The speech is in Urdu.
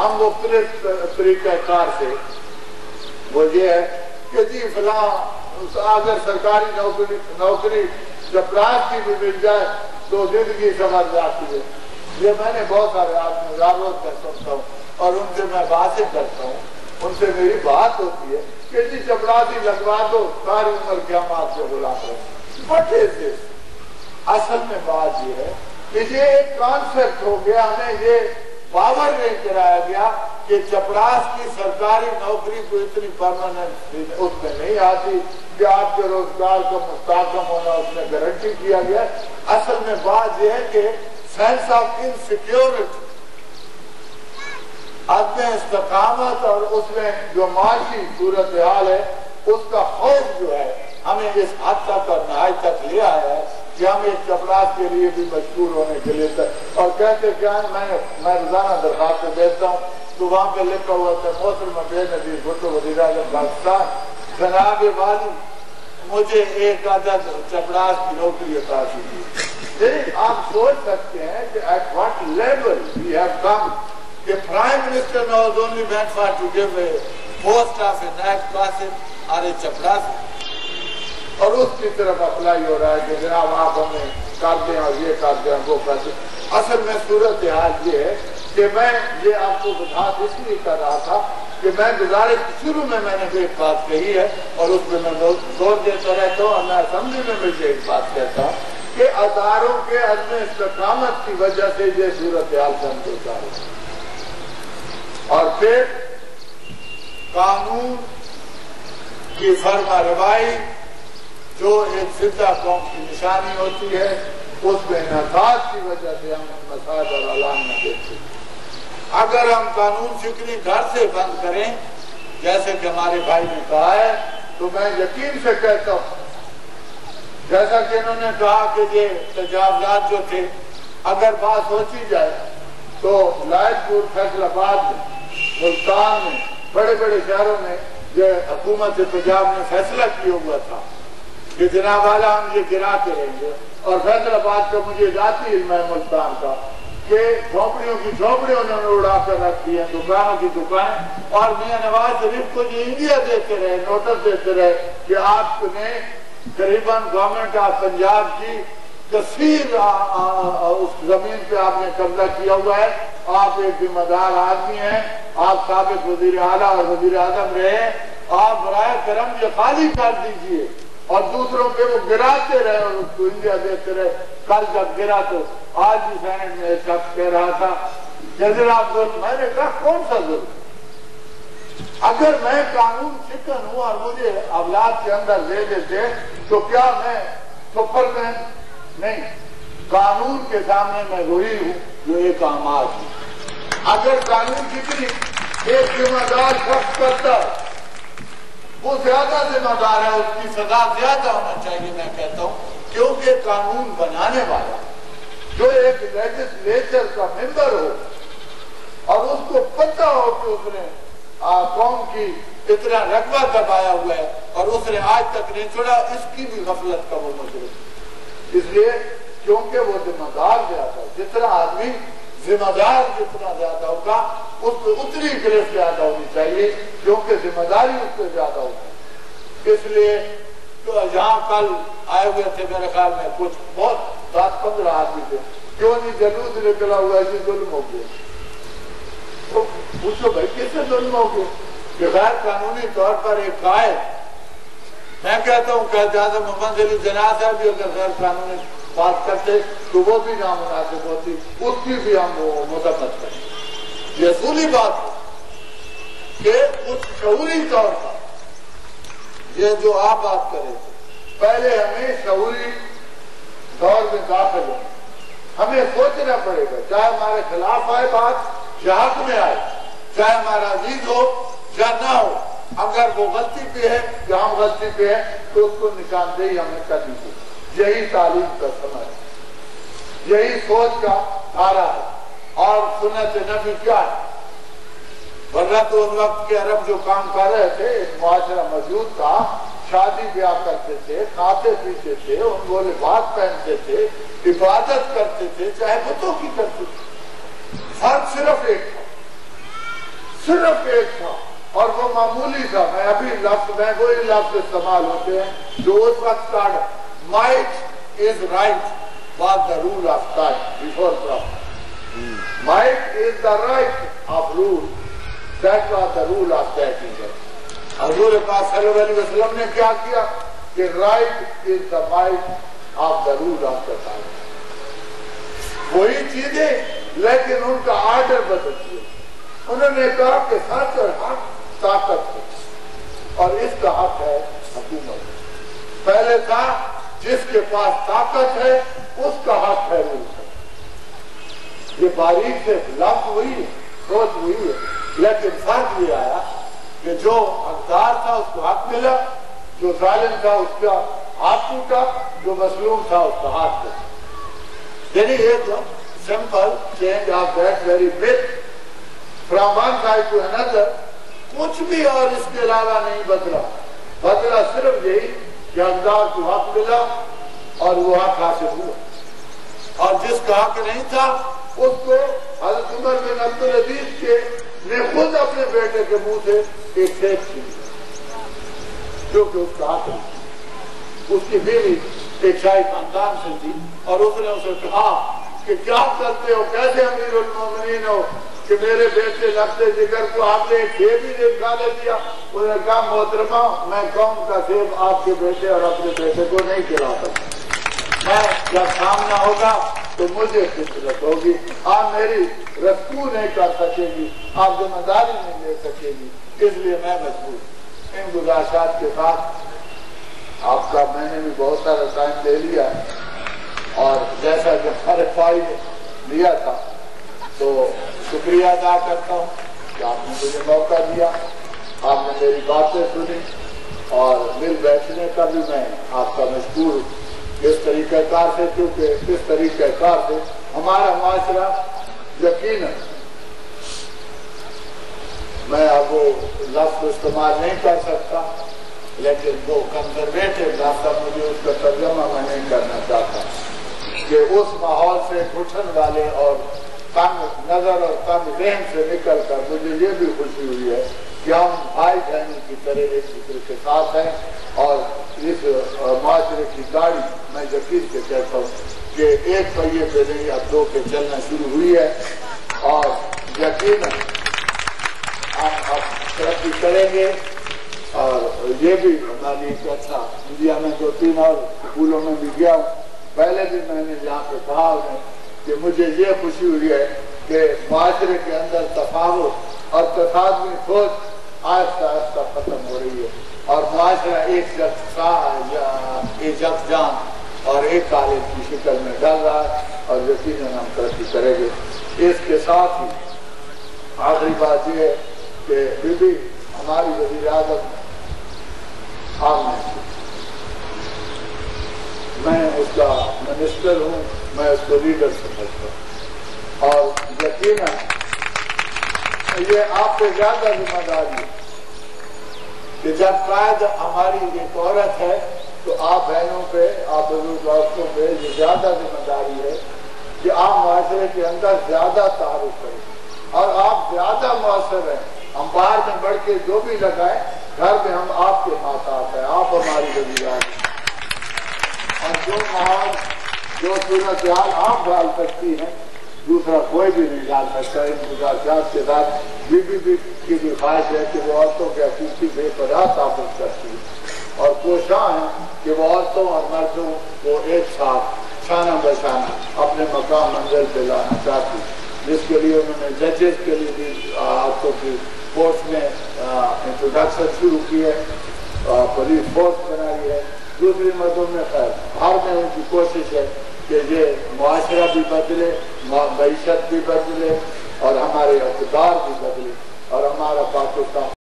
ہم مختلف طریقہ کار سے وہ یہ ہے کہ جی فلاں اگر سرکاری نوکری چپراس کی بھی مل جائے تو زندگی سمجھ جاتی ہے. یہ میں نے بہت سارے آدمی روز میں سنتا ہوں اور ان سے میں باتیں کرتا ہوں, ان سے میری بات ہوتی ہے کہ جی چپراسی لگوا دو ساری عمر کے ہم آپ سے غلام رہیں. What is this؟ اصل میں بات یہ ہے کہ یہ ایک کانسیپٹ ہو گیا, ہمیں یہ باور نہیں کرایا گیا کہ چپراس کی سرکاری نوکری کو اتنی پرماننٹ اس میں نہیں آتی کہ آپ کے روزگار کا مستحکم ہونا اس میں گارنٹی کیا گیا. اصل میں بات یہ ہے کہ سینس آف انسیکیورٹی, عدم استقامت اور اس میں جو معاشی صورتحال ہے اس کا خوف جو ہے ہمیں اس حد تک اور نہایت تک لے آیا ہے کہ ہم ایک چپراس کے لیے بھی مجبور ہونے کے لیے اور کہتے کیا میں روزانہ درخواستیں دیتا ہوں تو وہاں پہ لکھا ہوا تھا محترم بے نظیر بھٹو وزیر اعظم پاکستان, جناب والی مجھے ایک عدد چپراس کی نوکری عطا کیجیے. آپ سوچ سکتے ہیں کہ at what level we have come. The Prime Minister knows only meant for to give a post of a night person or a chaprasi. اور اس کی طرف اپلائی ہو رہا ہے کہ جناب آپ ہمیں کر دیں اور یہ کر دیں وہ کر دیں. اصل میں صورتحال یہ ہے کہ میں یہ آپ کو وضاحت اس لیے کر رہا تھا کہ میں گزارش شروع میں نے بھی ایک بات کہی ہے اور اس پہ میں زور دیتا رہتا ہوں اور میں اسمبلی میں بھی ایک بات کہتا ہوں کہ اداروں کے عدم استقامت کی وجہ سے یہ صورتحال بند ہوتا ہے. اور پھر قانون کی فرما روائی جو ایک زندہ قوم کی نشانی ہوتی ہے اس میں انعقاد کی وجہ سے ہم مسائل اور اعلان نہ دیکھتے. اگر ہم قانون فکری گھر سے بند کریں جیسے کہ ہمارے بھائی نے کہا ہے تو میں یقین سے کہتا ہوں جیسا کہ انہوں نے کہا کہ یہ تجاوزات جو تھے اگر بات سوچی جائے تو لائٹ پور, فیصل آباد میں, ملتان میں, بڑے بڑے شہروں میں یہ حکومت پنجاب نے فیصلہ کیا ہوا تھا کہ جناب والا ہم یہ گراتے رہیں گے. اور فیصل آباد کا مجھے ذاتی علم ہے ملتان کا کہ جھونپڑیوں کی جھونپڑیوں انہوں نے اڑا کر رکھی ہیں, دکانوں کی دکانیں, اور میاں نواز شریف کو یہ انڈیا دیتے رہے, نوٹس دیتے رہے کہ آپ نے قریباً گورنمنٹ آف پنجاب کی کثیر اس زمین پہ آپ نے قبضہ کیا ہوا ہے, آپ ایک ذمہ دار آدمی ہیں, آپ سابق وزیر اعلیٰ اور وزیر اعظم رہے, آپ برائے کرم یہ خالی کر دیجئے. اور دوسروں پہ وہ گراتے رہے اور اس کو انڈیا دیتے رہے. کل جب گرا تو آج بھی سینٹ میں ایک شخص کہہ رہا تھا جناب ظلم, میں نے کہا کون سا ظلم؟ اگر میں قانون شکن ہوں اور مجھے اولاد کے اندر لے لیتے تو کیا میں سپر مین نہیں؟ قانون کے سامنے میں وہی ہوں جو ایک عام آدمی. اگر قانون فکری ایک ذمہ دار شخص کرتا وہ زیادہ ذمہ دار ہے, اس کی سزا زیادہ ہونا چاہیے میں کہتا ہوں, کیونکہ قانون بنانے والا جو ایک لیجسلیچر کا ممبر ہو اور اس کو پتہ ہو کہ اس نے قوم کی اتنا رقبہ دبایا ہوا ہے اور اس نے آج تک نہیں چھوڑا, اس کی بھی غفلت کا وہ مجرم. اس لیے کیونکہ وہ ذمہ دار زیادہ, جتنا آدمی ذمہ دار جتنا زیادہ ہوگا اس پہ اتنی گرفت زیادہ ہونی چاہیے کیونکہ ذمہ داری اس پہ زیادہ ہوگی. اس لیے تو یہاں کل آئے ہوئے تھے میرے خیال میں کچھ بہت 10-15 آدمی تھے, کیوں نہیں جلوس نکلا ہوا ہے کہ ظلم ہو گیا. تو پوچھو بھائی کس سے ظلم ہو گیا کہ غیر قانونی طور پر ایک قائد, میں کہتا ہوں قائد اعظم محمد علی جناح صاحب بھی اگر غیر قانونی بات کرتے تو وہ بھی نامناسب ہوتی, اس کی بھی ہم وہ مذمت کریں. یہ اصولی بات ہے کہ اس شعوری طور پر یہ جو آپ بات کرے تھے, پہلے ہمیں شعوری دور میں داخل ہو, ہمیں سوچنا پڑے گا, چاہے ہمارے خلاف آئے بات یا حق میں آئے, چاہے ہمارا عزیز ہو یا نہ ہو, اگر وہ غلطی پہ ہے یا ہم غلطی پہ ہے تو اس کو نشاندہی ہمیں کرنی چاہیے. یہی تعلیم کا سمجھ, یہی سوچ کا دھارا ہے. اور سنت نبی کیا ہے؟ ورنہ تو ان وقت کے عرب جو کام کر رہے تھے, ایک معاشرہ موجود تھا, شادی بیاہ کرتے تھے, کھاتے پیتے تھے, ان وہ لباس پہنتے تھے, عبادت کرتے تھے, چاہے بتوں کی کرتے تھے. فرق صرف ایک تھا صرف ایک تھا اور وہ معمولی تھا. میں ابھی لفظ میں وہی لفظ استعمال ہوتے ہیں جو اس وقت کا might is right was the rule of time before prophet. Might is the right of rule. That was the rule of that era. حضور پاک صلی اللہ علیہ وسلم نے کیا کیا کہ right is the might of the rule of the time. وہی چیزیں لیکن ان کا آرڈر بدل دیا. انہوں نے کہا کہ سچ اور حق طاقت ہے اور اس کا حق ہے حکومت. پہلے تھا جس کے پاس طاقت ہے اس کا حق ہے ملک. یہ باریک سے لفظ وہی ہے, سوچ وہی ہے, لیکن فرق یہ آیا کہ جو حقدار تھا اس کو حق ملا, جو ظالم تھا اس کا ہاتھ ٹوٹا, جو مظلوم تھا اس کا ہاتھ ٹوٹا. یعنی ایک simple change of that very big from one side to another. کچھ بھی اور اس کے علاوہ نہیں بدلا. بدلا صرف یہی کہ حقدار کو حق ملا اور وہ حق حاصل ہوا, اور جس کا حق نہیں تھا اس کو حضرت عمر بن عبدالعزیز کے نے خود اپنے بیٹے کے منہ سے ایک سیب چھین لیا کیونکہ اس کا حق نہیں. اس کی بیوی ایک شاہی خاندان سے تھی اور اس نے اسے کہا کہ کیا کرتے ہو, کیسے امیر المومنین ہو کہ میرے بیٹے لگتے جگر کو آپ نے ایک سیب ہی نکالے دیا. انہوں نے کہا محترمہ میں قوم کا سیب آپ کے بیٹے اور اپنے بیٹے کو نہیں کھلا سکتا. میں جب سامنا ہوگا تو مجھے فطرت ہوگی, آپ میری رسکو نہیں کر سکے گی, آپ ذمہ داری نہیں لے سکے گی, اس لیے میں مجبور. ان گزارشات کے ساتھ آپ کا میں نے بھی بہت سارا ٹائم لے لیا اور جیسا کہ ہر فائی نے لیا تھا تو شکریہ ادا کرتا ہوں کہ آپ نے مجھے موقع دیا, آپ نے میری باتیں سنی اور مل بیٹھنے کا بھی میں آپ کا مشکور ہوں. اس طریقہ کار سے, کیونکہ اس طریقہ کار سے ہمارا معاشرہ یقیناً, میں اب وہ لفظ استعمال نہیں کر سکتا لیکن وہ کنزرویٹو لفظ مجھے اس کا ترجمہ میں نہیں کرنا چاہتا کہ اس ماحول سے گھٹن والے اور تنگ نظر اور تنگ ذہن سے نکل کر مجھے یہ بھی خوشی ہوئی ہے کہ ہم بھائی بہنوں کی طرح ایک دوسرے کے ساتھ ہیں. اور اس معاشرے کی گاڑی میں یقین سے کہتا ہوں کہ ایک پہیے پہ نہیں اب دو پہ چلنا شروع ہوئی ہے اور یقیناً ہم اب ترقی کریں گے. اور یہ بھی ہماری ایک اچھا, انڈیا میں 2-3 اور اسکولوں میں بھی گیا ہوں, پہلے بھی میں نے یہاں پہ کہا انہیں کہ مجھے یہ خوشی ہوئی ہے کہ معاشرے کے اندر تفاوت اور تصادمی سوچ آہستہ آہستہ ختم ہو رہی ہے اور معاشرہ ایک شخص جان اور ایک کالج کی شکل میں ڈال رہا ہے اور یقیناً ہم ترقی کریں گے. اس کے ساتھ ہی آخری بات یہ ہے کہ بی بی ہماری وزیر اعظم میں اس کا منسٹر ہوں, میں اس کو لیڈر سمجھتا ہوں اور یقیناً یہ آپ پہ زیادہ ذمہ داری ہے کہ جب قائد ہماری ایک عورت ہے تو آپ بہنوں پہ, آپ بزرگ عورتوں پہ یہ زیادہ ذمہ داری ہے کہ آپ معاشرے کے اندر زیادہ تعارف کریں اور آپ زیادہ مؤثر ہیں. ہم باہر میں بڑھ کے جو بھی لگائیں, گھر میں ہم آپ کے محتاط ہیں, آپ ہماری وزیر اعظم اور جو ماحول جو صورتحال آپ ڈال سکتی ہیں دوسرا کوئی بھی نہیں ڈال سکتا. ان گزارشات کے ساتھ بی بی کی بھی خواہش ہے کہ وہ عورتوں کے حقیقی بے پناہ تعاون کرتی ہے اور کوشاں ہیں کہ وہ عورتوں اور مردوں کو ایک ساتھ شانہ بشانہ اپنے مقام منزل پہ لانا چاہتی, جس کے لیے انہوں نے ججز کے لیے بھی عورتوں کی فورس میں انٹروڈکشن شروع کی ہے, پولیس فورس بنائی ہے. دوسری مردوں میں خیر ہر میں ان کی کوشش ہے کہ یہ معاشرہ بھی بدلے, معیشت بھی بدلے اور ہمارے اقتدار بھی بدلے اور ہمارا پاکستان